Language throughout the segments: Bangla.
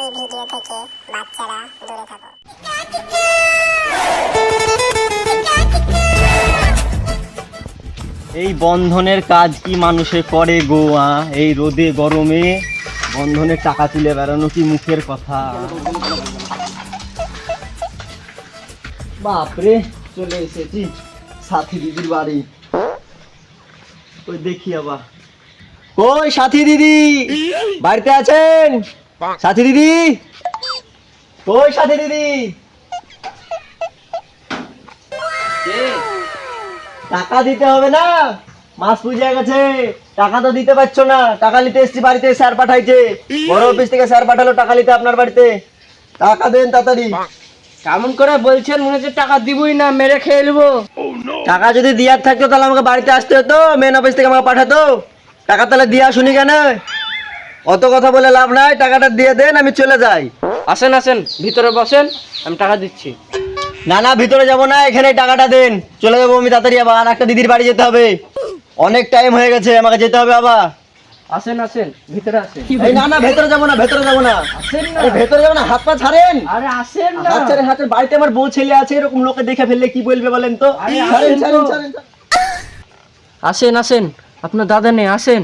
এই ভিডিও থেকে বাচ্চারা দূরে থাকো। এই বন্ধনের কাজ কি মানুষে করে গো? এই রোদে গরমে বন্ধনের টাকা তুলে বেড়ানো কি মুখের কথা? বাপরে, চলে এসেছি সাথী দিদির বাড়ি। ওই দেখি আবার, কই সাথী দিদি বাড়িতে আছেন? সাথী দিদি, কই সাথী দিদি? টাকা দিতে হবে না, মাস পুজো গেছে, টাকা তো দিতে পারছো না। টাকা নিতে এসছি বাড়িতে, স্যার পাঠাইছে, বড় অফিস থেকে স্যার পাঠালো টাকা নিতে আপনার বাড়িতে। টাকা দেন তাড়াতাড়ি। কেমন করে বলছেন, মনে হচ্ছে টাকা দিবই না, মেরে খেয়ে নেবো। টাকা যদি দিয়ার থাকতো তাহলে আমাকে বাড়িতে আসতে হতো, মেন অফিস থেকে আমাকে পাঠাতো। টাকা তাহলে দিয়া শুনি কেন? অত কথা বলে লাভ নাই, টাকাটা দিয়ে দেন, আমি চলে যাই। আসেন আসেন, ভিতরে বসেন, আমি টাকা দিচ্ছি। না না, ভিতরে যাবো না, এখানে টাকাটা দেন, চলে যাবো আমি তাড়াতাড়ি। আবার একটা দিদির বাড়ি যেতে হবে, অনেক টাইম হয়ে গেছে, আমাকে যেতে হবে আবার। আসেন আসেন, ভিতরে আসেন। এই না না, ভেতরে যাবো না, ভেতরে যাবো না, আসেন না। আরে ভেতরে যাবো না, হাত পা ছাড়েন। আরে আসেন না। হাত ছাড়েন, হাত ছাড়েন। বাড়িতে আমার বউ ছেলে আছে, এরকম লোকে দেখে ফেললে কি বলবে বলেন তো? আরে ছাড়েন, আসেন ছাড়েন, তো। ছাড়েন, ছাড়েন। আসেন আসেন, আপনার দাদা নেই, আসেন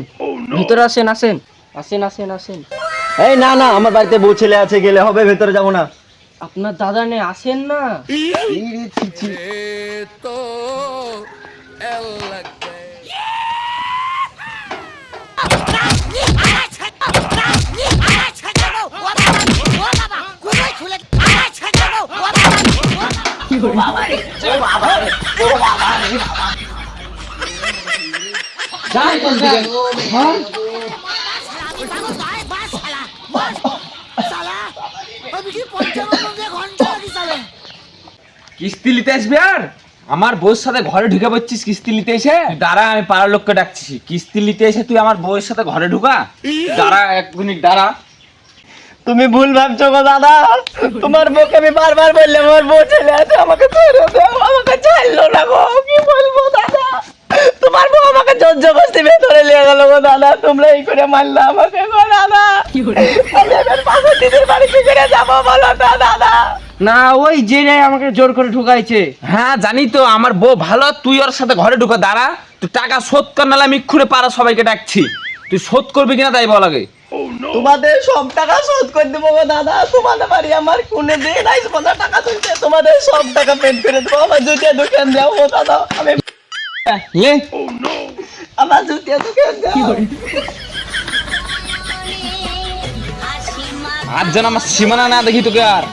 ভিতরে আসেন। আসেন আসেন আসেন আসেন। এই না না, আমার বাড়িতে বউ ছেলে আছে, গেলে হবে, ভেতরে যাবো না। আপনার দাদা নেই, আসেন না। কিস্তি নিতে আসবি? আর আমার বউর সাথে ঘরে ঢুকে পড়ছিস কিস্তি নিতে এসে? দাঁড়া, আমি পাড়ার লোককে ডাকছি। কিস্তি নিতে এসে তুই আমার বউয়ের সাথে ঘরে ঢুকা? দাঁড়া, এক মিনিট দাঁড়া। তুমি ভুল ভাবছো গো দাদা, তোমার বউকে আমি বারবার বললে আমার বউ ছেলে আছে, আমাকে ছেড়ে দাও, আমাকে ছাড়লো না গো। কি বলবো দাদা, তোমার বউ আমাকে জোর জবরদস্তি ভেতরে নিয়ে গেল গো দাদা। তোমরা এই করে মারলে আমাকে গো দাদা। আমি এবার পাশের দিদির বাড়ি কি করে যাবো বলো তো দাদা? না, ওই যে আমাকে জোর করে ঢুকাইছে। হ্যাঁ জানি তো, আমার বউ ভালো, তুই ওর সাথে ঘরে ঢুকা। দাঁড়া, তুই টাকা শোধ কর, নাহলে আমি এক্ষুনি পাড়া সবাইকে ডাকছি। তুই শোধ করবি কিনা তাই বল আগে। তোমাদের সব টাকা শোধ করে দেবো গো দাদা। তোমাদের বাড়ি আমার কোনে দিন আসবো না, টাকা তুলতে তোমাদের সব টাকা পেড করে দেবো। আমার জুতিয়া দোকান যাও গো দাদা, আমি আমার জুতিয়া দোকান যাও। আর যেন আমার সীমানা না দেখি তোকে আর।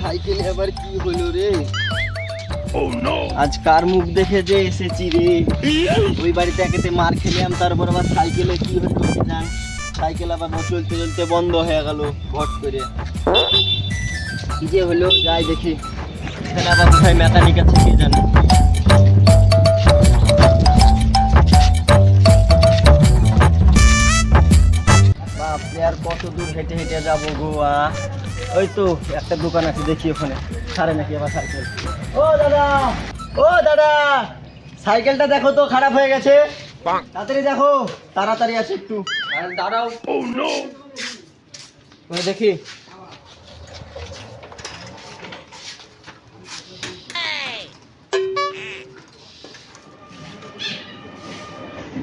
সাইকেলে আবার কি হলো রে? আজ কার মুখ দেখে যে এসেছি রে? ওই বাড়িতে একেতে মার খেলাম, তারপর আবার সাইকেলে কি হলো কি জান? সাইকেল আবার চলতে চলতে বন্ধ হয়ে গেল ভট করে। কি যে হলো, যাই দেখি। এখানে আবার কোথায় মেকানিক আছে কে জানে। বাপরে, আর কত দূর হেঁটে হেঁটে যাবো গোয়া? ওই তো একটা দোকান আছে, দেখি ওখানে ছাড়ে নাকি আবার সাইকেল। ও দাদা, ও দাদা, সাইকেলটা দেখো তো, খারাপ হয়ে গেছে, তাড়াতাড়ি দেখো, তাড়াতাড়ি আছে একটু। আর দাঁড়াও, ওই দেখি।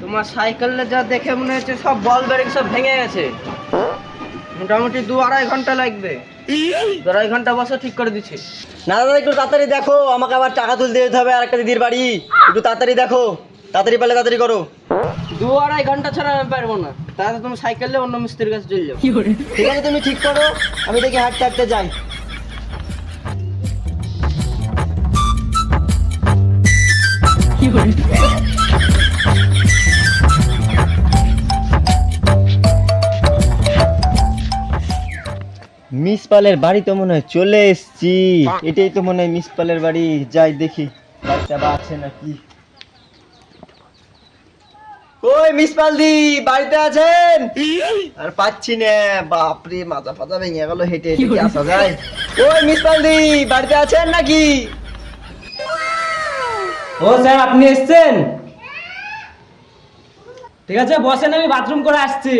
তোমার সাইকেলটা যা দেখে মনে হচ্ছে সব বল বেরিং সব ভেঙে গেছে। মোটামুটি 2-2.5 ঘন্টা লাগবে। 2.5 ঘন্টা বসে ঠিক করে দিচ্ছি। না দাদা, একটু তাড়াতাড়ি দেখো, আমাকে আবার টাকা তুলতে যেতে হবে আর একটা দিদির বাড়ি। একটু তাড়াতাড়ি দেখো, তাড়াতাড়ি পারলে তাড়াতাড়ি করো। 2-2.5 ঘন্টা ছাড়া আমি পারবো না। তাহলে তুমি সাইকেল নিয়ে অন্য মিস্ত্রির কাছে চলে যাও। ঠিক আছে, তুমি ঠিক করো, আমি দেখি হাঁটতে হাঁটতে যাই। মিস পালের বাড়ি তো মনে হয় চলে এসছি। এটাই তো মনে হয় মিস পালের বাড়ি। যাই দেখি বাড়িটা বা আছে নাকি। কই মিস পালদি বাড়িতে আছেন? আর পাচ্ছি না, বাপরে মাথা ফাতা ভেঙে গেল, হেঁটে হেঁটে কি আসা যায়? কই মিস পালদি বাড়িতে আছেন নাকি? ও স্যার, আপনি এসেছেন? ঠিক আছে বসেন, আমি বাথরুম করে আসছি।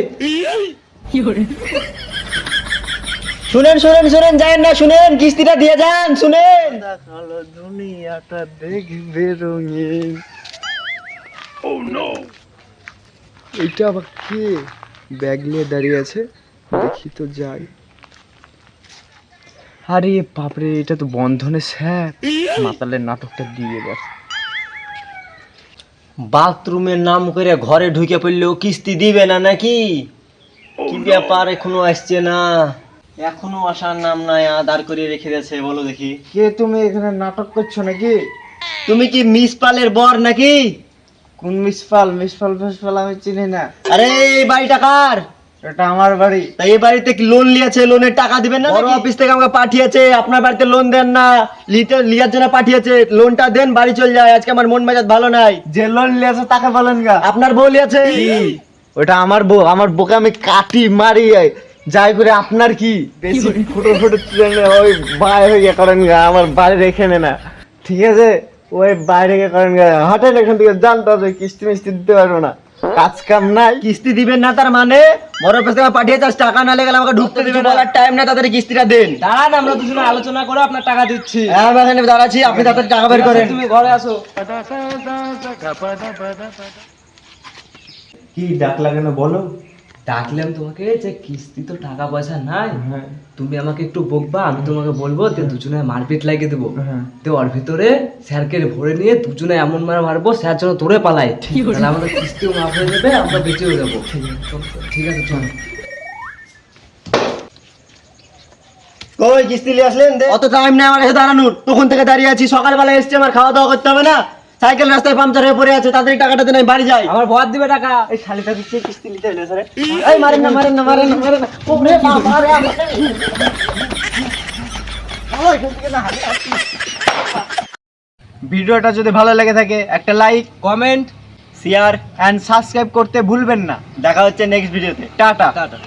শুনেন শুনেন শুনেন, যায়েন না, শুনেন, কিস্তিটা দিয়ে যান, শুনেন। দেখালো দুনিয়াটা দেখবে রঙিন। এইটা আবার কে ব্যাগ নিয়ে দাঁড়িয়ে আছে? দেখি তো যাই। আরে বাপরে, এটা তো বন্ধনের স্যার। মাতালের নাটকটা দিয়ে দেখ। বাথরুমের নাম করে ঘরে ঢুকে পড়লেও কিস্তি দিবে না নাকি? কি ব্যাপার, এখনো আসছে না? এখনো আসার নাম নাই, আদার করে রেখে দিয়েছে। বলো দেখি, কে তুমি? এখানে নাটক করছো নাকি? তুমি কি মিস পালের বর নাকি? কোন মিসফাল? মিসফাল ফেসফাল আমি চিনি না। আরে এই বাড়িটা কার? এটা আমার বাড়ি। তাই এই বাড়িতে কি লোন নিয়েছে? লোনের টাকা দিবেন না? বড় অফিস থেকে আমাকে পাঠিয়েছে, আপনার বাড়িতে লোন দেন না, লিয়ার জন্য পাঠিয়েছে। লোনটা দেন, বাড়ি চলে যায়। আজকে আমার মন মেজাজ ভালো নাই। যে লোন লিয়েছে তাকে বলেন গা। আপনার বউ লিয়েছে? ওটা আমার বউ। আমার বউকে আমি কাটি মারি যাই করে। আপনার কি বেশি ফটো ফটো তুলে ওই বাইরে গিয়ে করেন গা, আমার বাড়ি রেখে নে না, ঠিক আছে? ওই বাইরে গিয়ে করেন গা, হঠাৎ এখান থেকে জানতে হবে। কিস্তি মিস্তি দিতে পারবো না, কাজ কাম নাই। কিস্তি দিবেন না তার মানে? বড় অফিস থেকে পাঠিয়েছে, আজ টাকা না লেগে আমাকে ঢুকতে দিবেন, বলার টাইম না, তাড়াতাড়ি কিস্তিটা দেন। দাঁড়ান, আমরা দুজনে আলোচনা করে আপনার টাকা দিচ্ছি। হ্যাঁ, আমি এখানে দাঁড়াচ্ছি, আপনি তাড়াতাড়ি টাকা বের করেন। তুমি ঘরে আসো। কি ডাক লাগানো বলো? ডাকলাম তোমাকে যে কিস্তি তো টাকা পয়সা নাই, তুমি আমাকে একটু বকবা, আমি তোমাকে বলবো, তো দুজনে মারপিট লাগিয়ে দেবো। তো ওর ভিতরে স্যারকে ভরে নিয়ে দুজনে এমন মার মারবো, স্যার যেন তোরে পালাই। তাহলে আমাদের কিস্তিও মাফ হয়ে যাবে, আমরা বেঁচেও যাবো। ঠিক আছে চল। কই কিস্তি নিয়ে আসলেন? অত টাইম নেই আমার কাছে দাঁড়ানোর, তখন থেকে দাঁড়িয়ে আছি। সকালবেলা এসছি, আমার খাওয়া দাওয়া করতে হবে না? সাইকেল রাস্তায় পাংচার হয়ে পড়ে আছে, তাড়াতাড়ি টাকাটা দেন, আমি বাড়ি যাই। আমার বর দিবে টাকা। এই শালিটা দিচ্ছে কিস্তি নিতে হলে স্যার। এই মারেন না মারেন না মারেন না মারেন না। ওরে বাবা রে, ভিডিওটা যদি ভালো লেগে থাকে একটা like, comment, share and subscribe করতে ভুলবেন না। দেখা হচ্ছে নেক্সট ভিডিওতে। টাটা। টাটা।